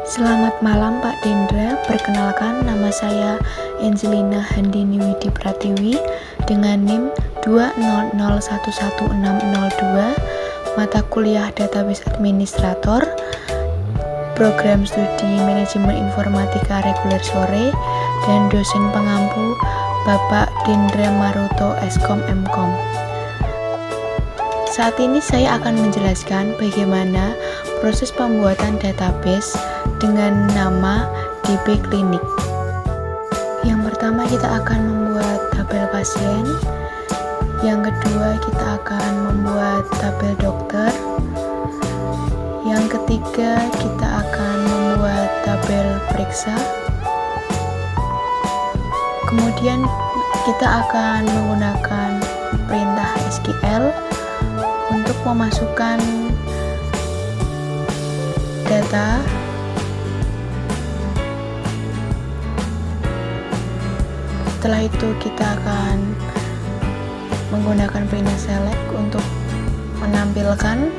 Selamat malam Pak Dendra, perkenalkan nama saya Angelina Handini Widi Pratiwi dengan NIM 200111602, mata kuliah Database Administrator, program studi Manajemen Informatika reguler sore, dan dosen pengampu Bapak Dendra Maroto Eskom Mkom. Saat ini saya akan menjelaskan bagaimana proses pembuatan database dengan nama DB Klinik. Yang pertama kita akan membuat tabel pasien, yang kedua kita akan membuat tabel dokter, yang ketiga kita akan membuat tabel periksa, kemudian kita akan menggunakan perintah SQL untuk memasukkan data. Setelah itu kita akan menggunakan perintah select untuk menampilkan,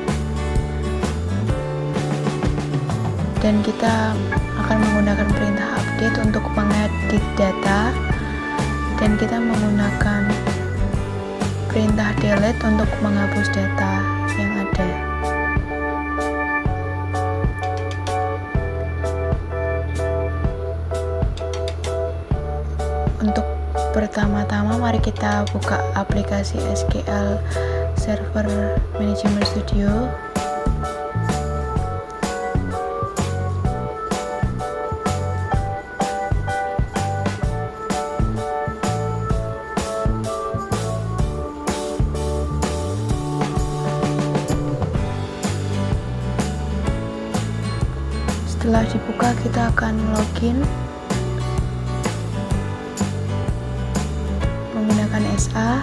dan kita akan menggunakan perintah update untuk mengedit data, dan kita menggunakan perintah delete untuk menghapus data yang ada. Untuk pertama-tama mari kita buka aplikasi SQL Server Management Studio. Setelah dibuka kita akan login menggunakan SA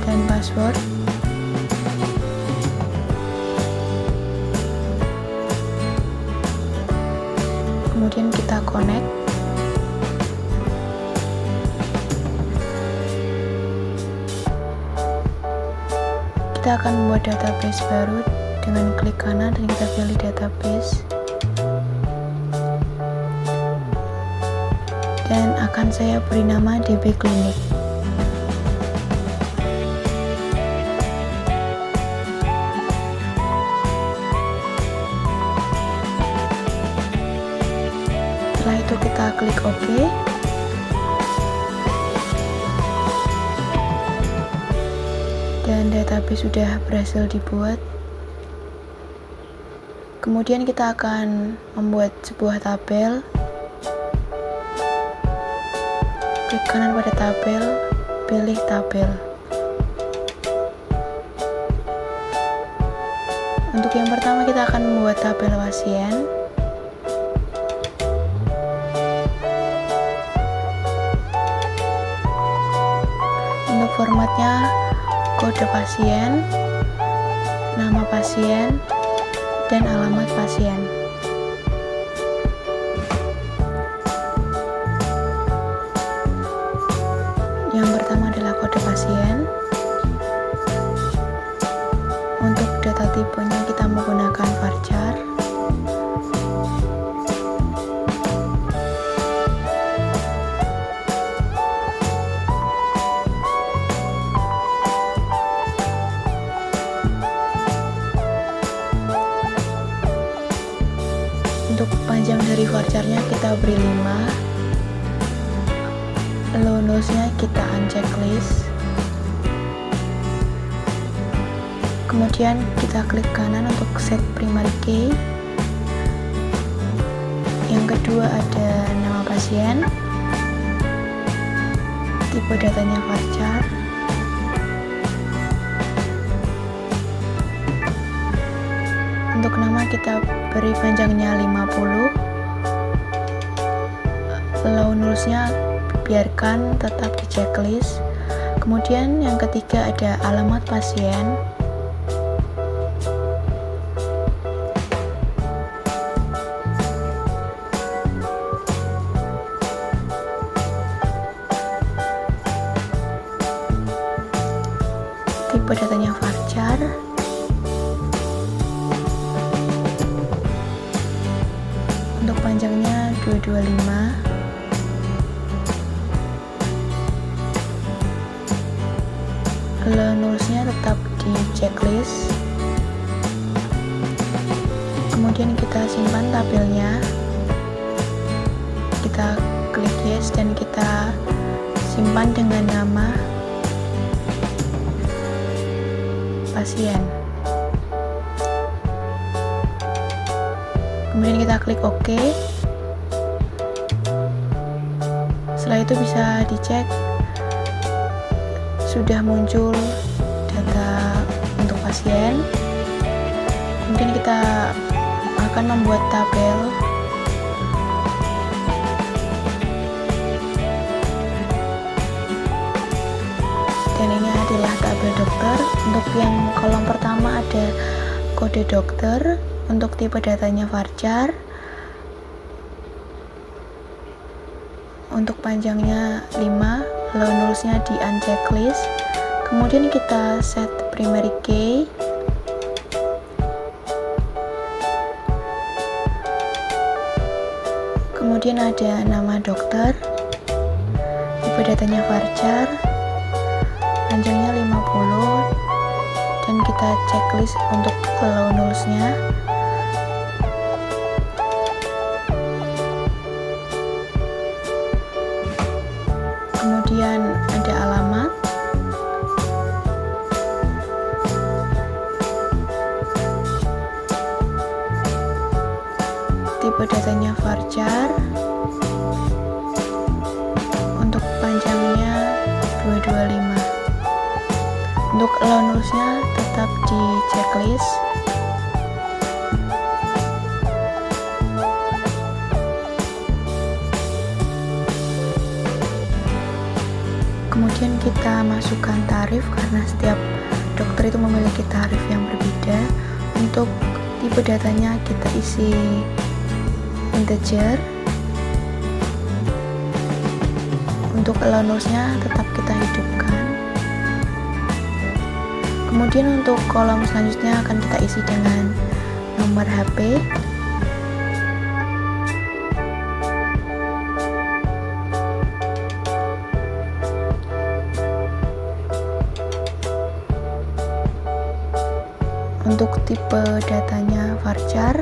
dan password. Kemudian kita connect. Kita akan membuat database baru dengan klik kanan dan kita pilih database. Dan akan saya beri nama DB Klinik. Setelah itu kita klik OK. Dan database sudah berhasil dibuat. Kemudian kita akan membuat sebuah tabel. Klik kanan pada tabel, pilih tabel. Untuk yang pertama kita akan membuat tabel pasien. Untuk formatnya kode pasien, nama pasien, dan alamat pasien. Yang pertama adalah kode pasien. Untuk data tipenya kita menggunakan varchar. Untuk panjang dari varcharnya kita beri 5. Low-nya kita uncheck list. Kemudian kita klik kanan untuk set primary key. Yang kedua ada nama pasien, tipe datanya varchar, untuk nama kita beri panjangnya 50. Low-nya biarkan tetap di checklist. Kemudian yang ketiga ada alamat pasien. Tipe datanya varchar. panjangnya 225. Nulsnya tetap di checklist. Kemudian kita simpan tabelnya, kita klik yes dan kita simpan dengan nama pasien. Kemudian kita klik OK. Setelah itu bisa dicek sudah muncul data untuk pasien. Kemudian kita akan membuat tabel dan ini adalah tabel dokter. Untuk yang kolom pertama ada kode dokter, untuk tipe datanya varchar, untuk panjangnya 5, lalu nulsnya di unchecklist. Kemudian kita set primary key, kemudian ada nama dokter, tipe datanya varchar, panjangnya 50, dan kita checklist untuk allow nulsnya. Kemudian ada alamat, tipe datanya varchar, untuk panjangnya 225. Untuk allow nulsnya tetap di checklist. Kemudian kita masukkan tarif karena setiap dokter itu memiliki tarif yang berbeda. Untuk tipe datanya kita isi integer. Untuk allow nulsnya tetap kita hidupkan. Kemudian untuk kolom selanjutnya akan kita isi dengan nomor HP. Untuk tipe datanya varchar,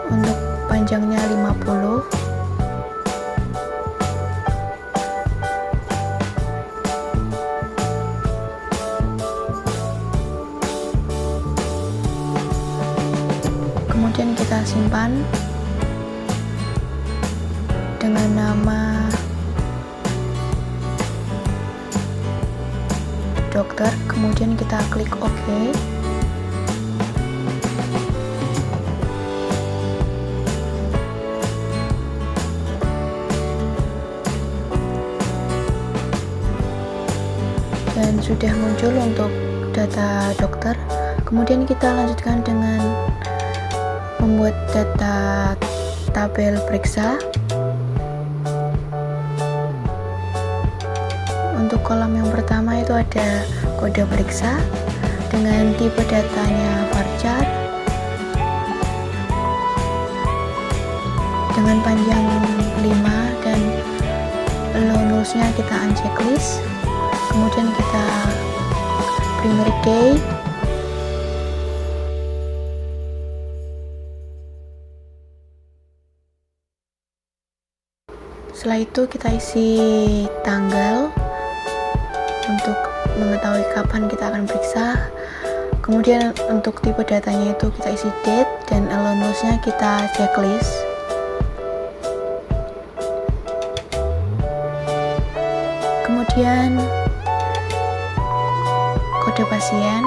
untuk panjangnya 50, kemudian kita simpan dengan nama dokter, kemudian kita klik OK. Dan sudah muncul untuk data dokter. Kemudian kita lanjutkan dengan membuat data tabel periksa. Untuk kolom yang pertama itu ada kode periksa dengan tipe datanya varchar, dengan panjang 5 dan allow nulsnya kita unchecklist. Kemudian kita primary key, setelah itu kita isi tanggal untuk mengetahui kapan kita akan periksa. Kemudian untuk tipe datanya itu kita isi date dan allow nulsnya kita checklist. Kemudian kode pasien,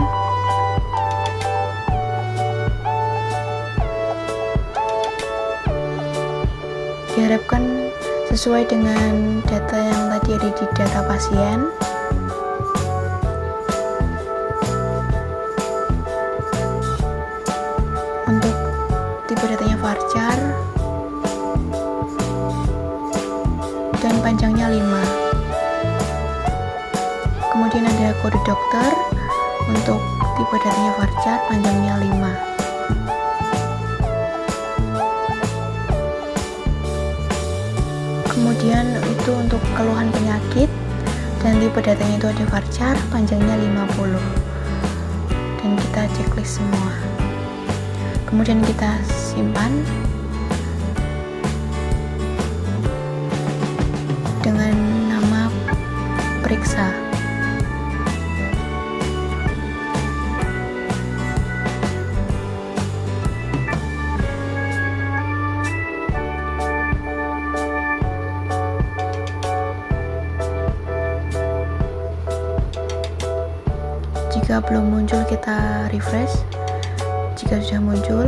diharapkan sesuai dengan data yang tadi ada di data pasien. Untuk tipe datanya varchar dan panjangnya 5. Kemudian ada kode dokter, untuk tipe datanya varchar, panjangnya 5. keluhan penyakit, dan tipe datanya itu ada varchar, panjangnya 50, dan kita checklist semua. Kemudian kita simpan dengan nama periksa. Jika belum muncul, kita refresh. Jika sudah muncul,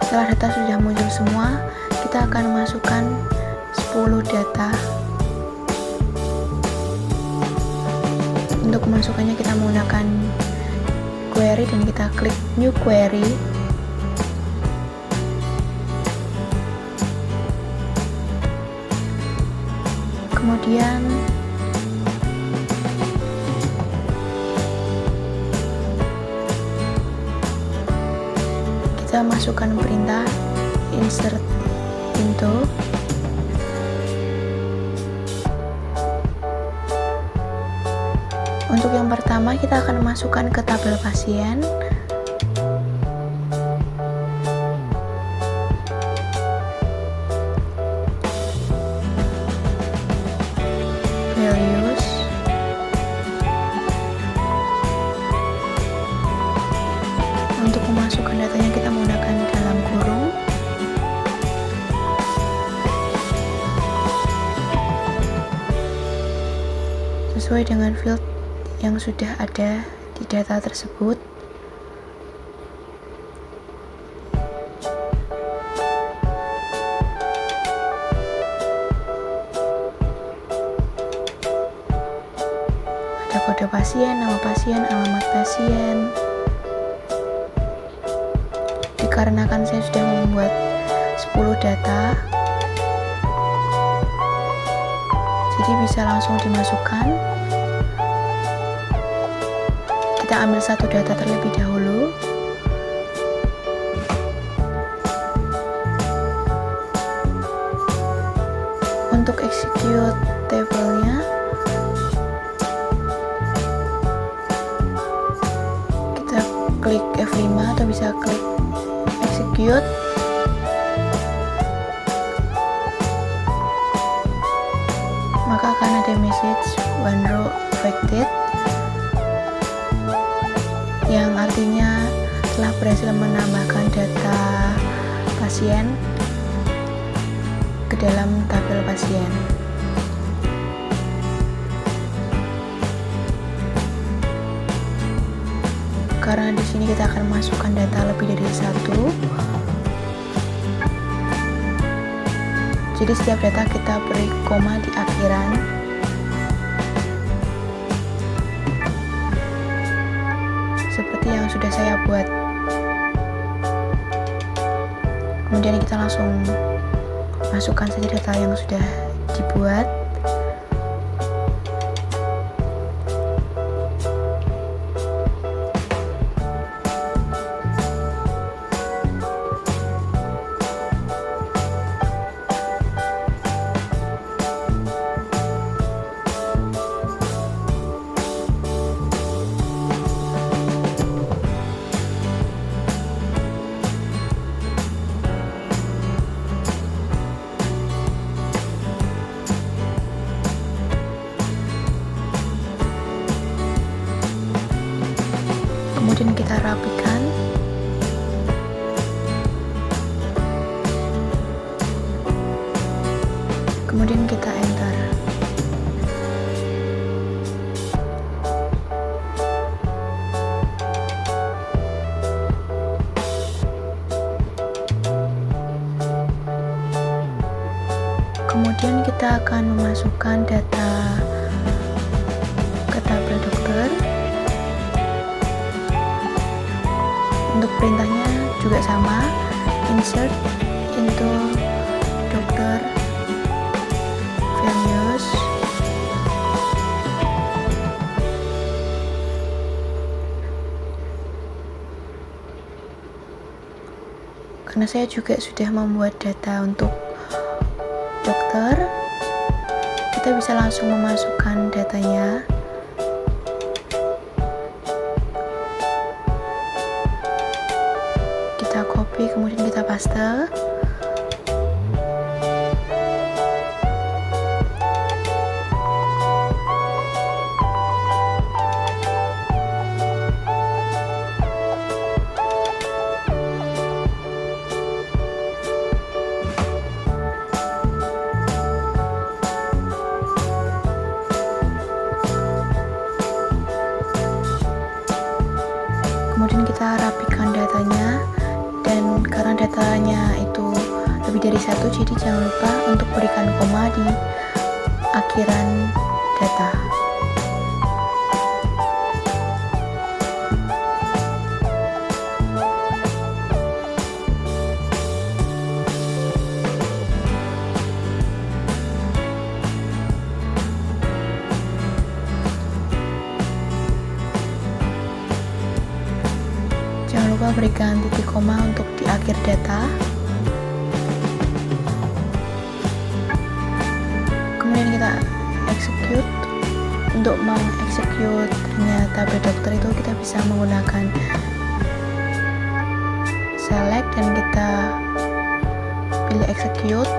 setelah data sudah muncul semua, kita akan masukkan 10 data. Untuk memasukkannya kita menggunakan query dan kita klik new query. Kemudian kita masukkan perintah insert into. Untuk yang pertama kita akan masukkan ke tabel pasien. Values. Untuk memasukkan datanya kita menggunakan dalam kurung. Sesuai dengan field yang sudah ada di data tersebut. Ada kode pasien, nama pasien, alamat pasien. Dikarenakan saya sudah membuat 10 data, jadi bisa langsung dimasukkan. Kita ambil satu data terlebih dahulu. Untuk execute tabelnya, kita klik F5 atau bisa klik execute. Maka akan ada message one row affected, yang artinya telah berhasil menambahkan data pasien ke dalam tabel pasien. Karena di sini kita akan masukkan data lebih dari satu, jadi setiap data kita beri koma di akhiran. Seperti yang sudah saya buat. Kemudian kita langsung masukkan saja data yang sudah dibuat. Kemudian kita rapikan. Kemudian kita enter. Kemudian kita akan memasukkan data ke tabel dokter. Untuk perintahnya juga sama, insert into dokter values. karena saya juga sudah membuat data untuk dokter, kita bisa langsung memasukkan datanya. Kita copy, kemudian kita paste. Kemudian kita rapikan datanya, dan karena datanya itu lebih dari satu, jadi jangan lupa untuk berikan koma di akhiran data. Jangan lupa berikan titik koma untuk di akhir data. Kemudian kita execute. Untuk mengexecute tabel dokter itu kita bisa menggunakan select dan kita pilih execute.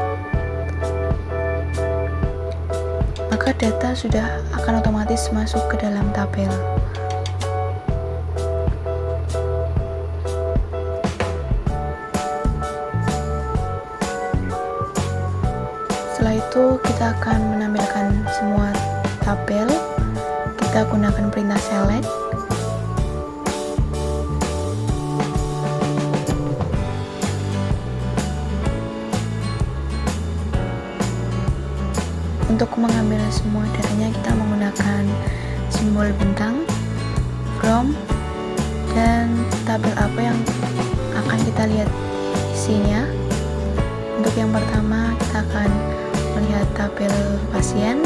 Maka data sudah akan otomatis masuk ke dalam tabel. Setelah itu kita akan menampilkan semua tabel. Kita gunakan perintah select. Untuk mengambil semua datanya kita menggunakan simbol bintang, from, dan tabel apa yang akan kita lihat isinya. Untuk yang pertama kita akan melihat tabel pasien,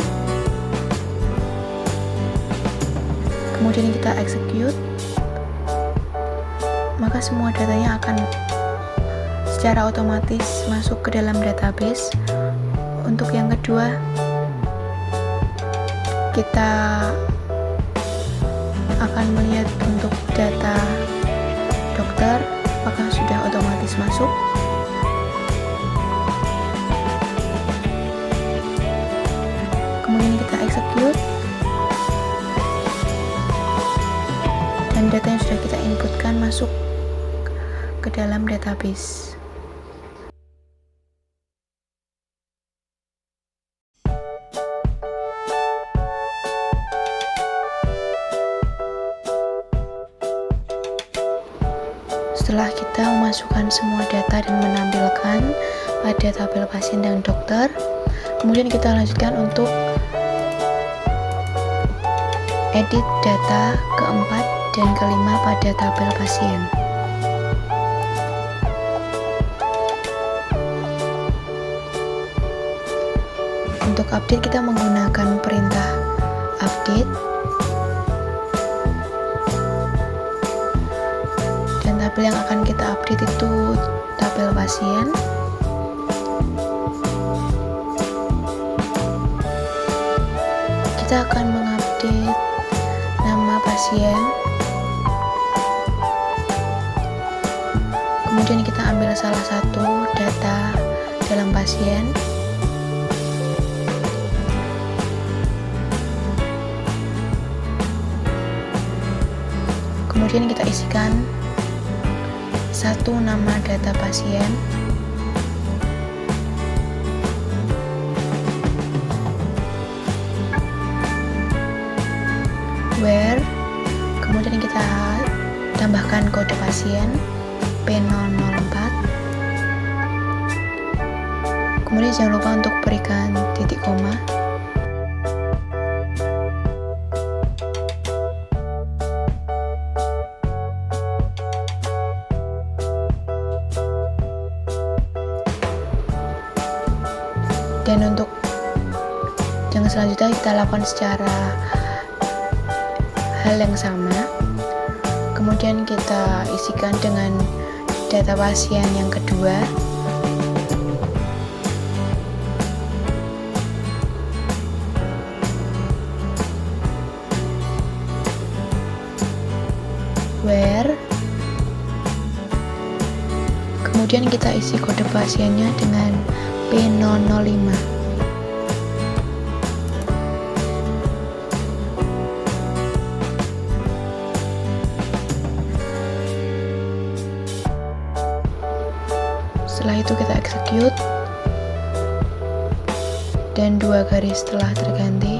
kemudian kita execute, maka semua datanya akan secara otomatis masuk ke dalam database. Untuk yang kedua, kita akan melihat untuk data dokter apakah sudah otomatis masuk. Kemudian kita execute, dan data yang sudah kita inputkan masuk ke dalam database. Setelah kita memasukkan semua data dan menampilkan pada tabel pasien dan dokter, kemudian kita lanjutkan untuk edit data keempat dan kelima pada tabel pasien. Untuk update kita menggunakan perintah update, dan tabel yang akan kita update itu tabel pasien. Kita akan mengupdate nama pasien, kemudian kita ambil salah satu data dalam pasien, kemudian kita isikan satu nama data pasien, where, kemudian kita tambahkan kode pasien P004, kemudian jangan lupa untuk berikan titik koma. Dan untuk yang selanjutnya kita lakukan secara hal yang sama, kemudian kita isikan dengan data pasien yang kedua. Where, kemudian kita isi kode pasiennya dengan P005. Setelah itu kita execute dan 2 garis telah terganti.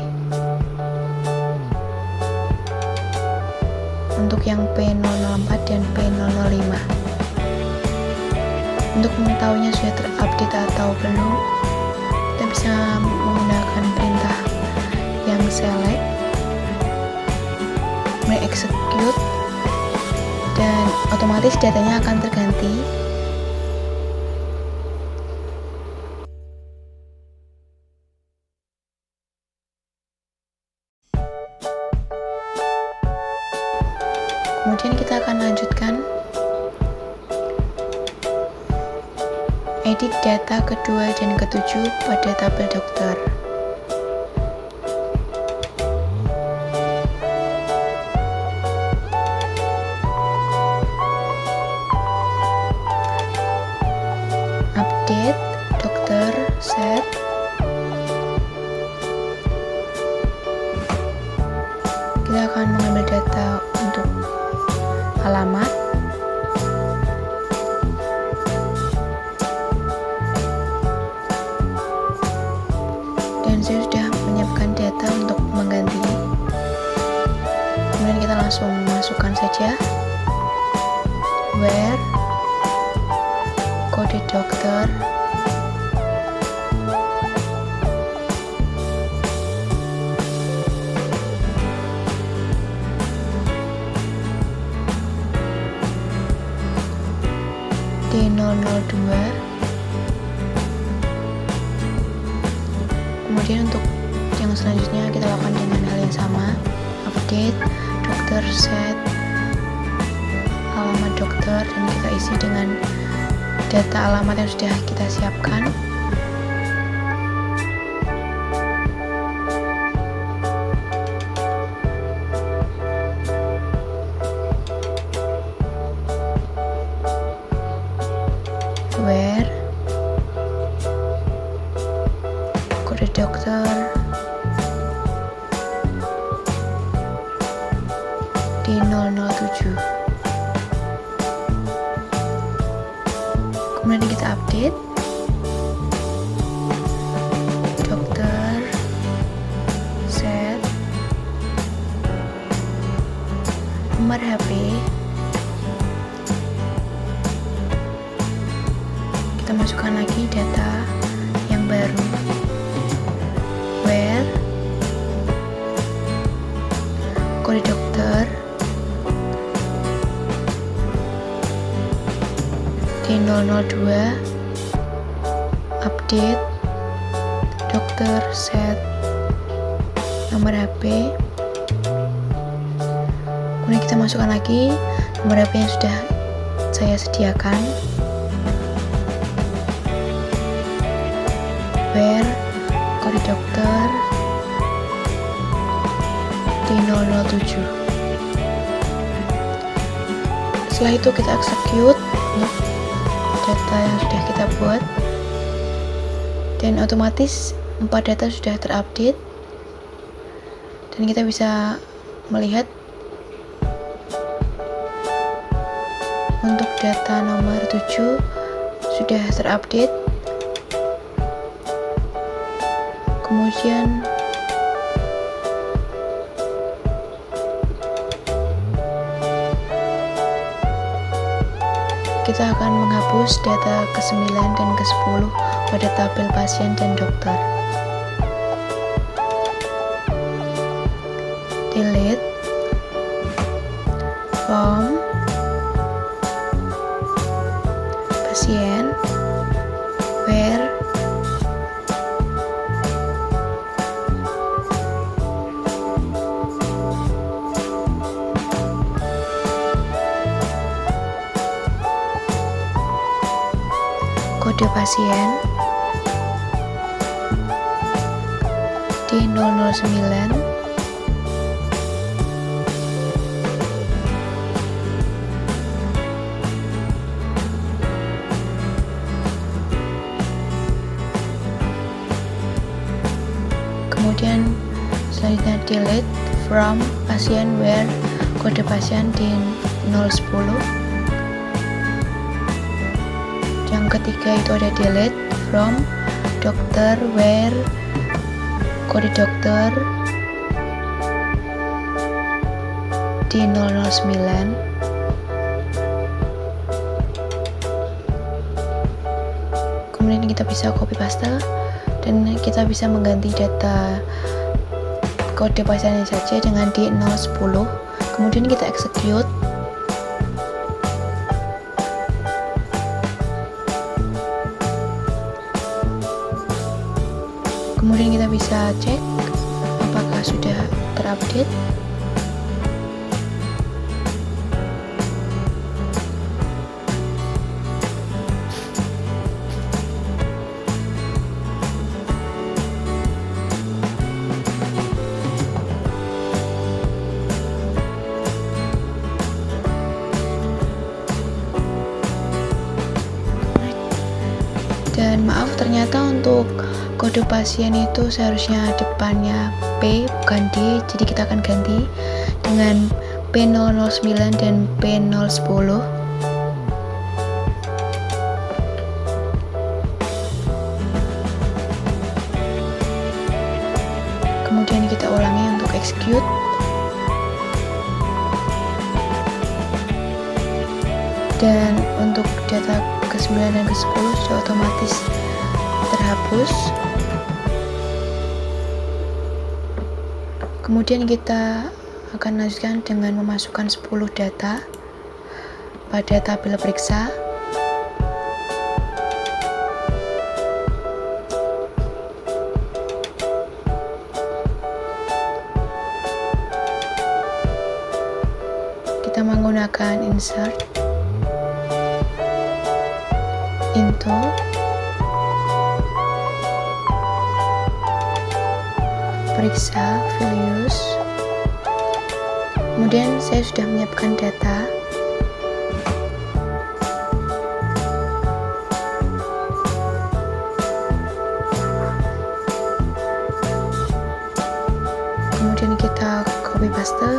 Untuk yang P004 dan P005. Untuk mengetahuinya sudah terupdate atau belum, kita bisa menggunakan perintah yang select, kemudian execute, dan otomatis datanya akan terganti. Kemudian kita akan lanjutkan edit data kedua dan ketujuh pada tabel dokter. Update dokter set. Kita akan mengambil data untuk alamat, dan saya sudah menyiapkan data untuk mengganti. Kemudian kita langsung masukkan saja where, kode dokter, D002. Kemudian untuk yang selanjutnya kita lakukan dengan hal yang sama, update dokter set alamat dokter, dan kita isi dengan data alamat yang sudah kita siapkan. Where, kode dokter, D007. Kemudian kita update dokter set nomor HP. Kita masukkan lagi data yang baru, where, kode dokter, D002, update dokter set nomor HP. Kemudian kita masukkan lagi nomor HP yang sudah saya sediakan, where, kode dokter, D007. Setelah itu kita execute data yang sudah kita buat, dan otomatis 4 data sudah terupdate, dan kita bisa melihat untuk data nomor 7 sudah terupdate. Kemudian kita akan menghapus data ke-9 dan ke-10 pada tabel pasien dan dokter. Delete from pasien, where, kode pasien D009, kemudian selanjutnya delete from pasien where kode pasien D010. Yang ketiga itu ada delete from dokter where kode dokter D009. Kemudian kita bisa copy paste dan kita bisa mengganti data kode pasiennya saja dengan D010. Kemudian kita execute. Kemudian kita bisa cek apakah sudah terupdate. Dan maaf, ternyata untuk kode pasien itu seharusnya depannya P bukan D, jadi kita akan ganti dengan P009 dan P010. Kemudian kita ulangi untuk execute. Dan untuk data ke-9 dan ke-10 sudah otomatis terhapus. Kemudian kita akan lanjutkan dengan memasukkan 10 data pada tabel periksa. Kita menggunakan insert into periksa values. Kemudian saya sudah menyiapkan data. Kemudian kita copy paste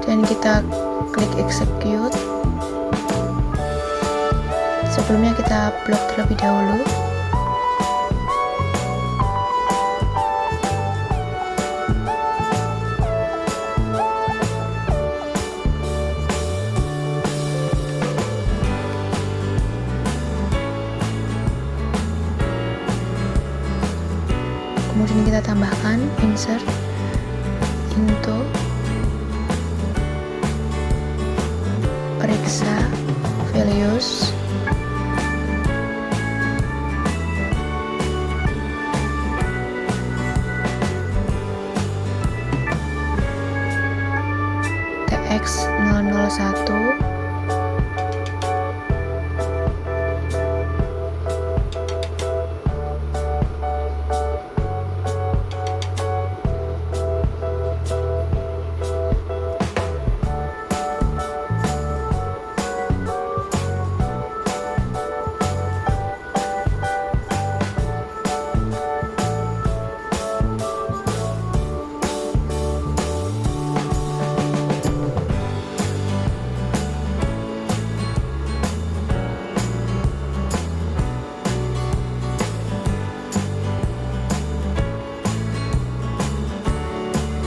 dan kita klik execute. Sebelumnya kita blok terlebih dahulu. Kemudian kita tambahkan insert into periksa values. TX001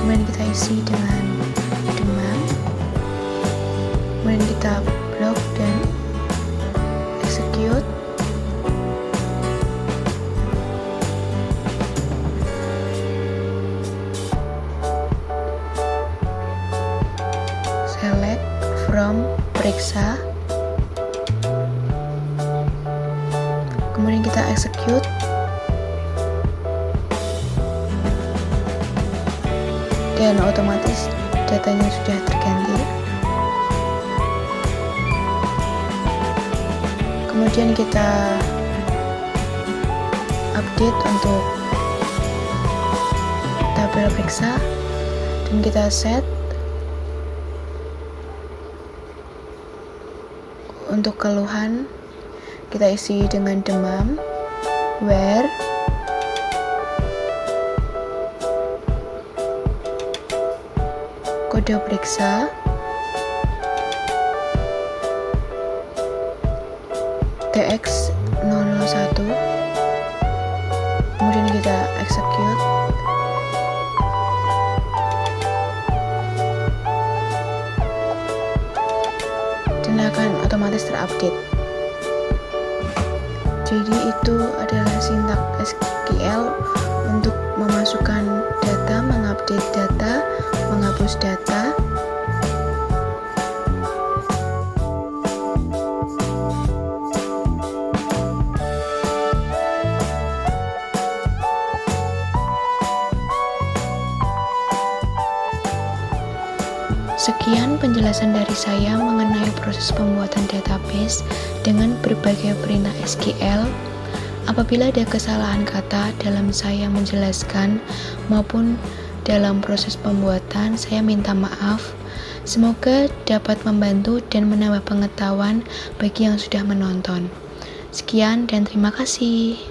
kemudian kita isi dengan demam, kemudian kita blok dan execute. Select from periksa, kemudian kita execute. Dan otomatis datanya sudah terganti. Kemudian kita update untuk tabel periksa dan kita set. Untuk keluhan kita isi dengan demam, where, kode periksa, TX001, kemudian kita execute. Dan akan otomatis terupdate. Jadi itu adalah sintaks SQL untuk memasukkan data, mengupdate data, menghapus data. Sekian penjelasan dari saya mengenai proses pembuatan database dengan berbagai perintah SQL. Apabila ada kesalahan kata dalam saya menjelaskan maupun dalam proses pembuatan, saya minta maaf. Semoga dapat membantu dan menambah pengetahuan bagi yang sudah menonton. Sekian dan terima kasih.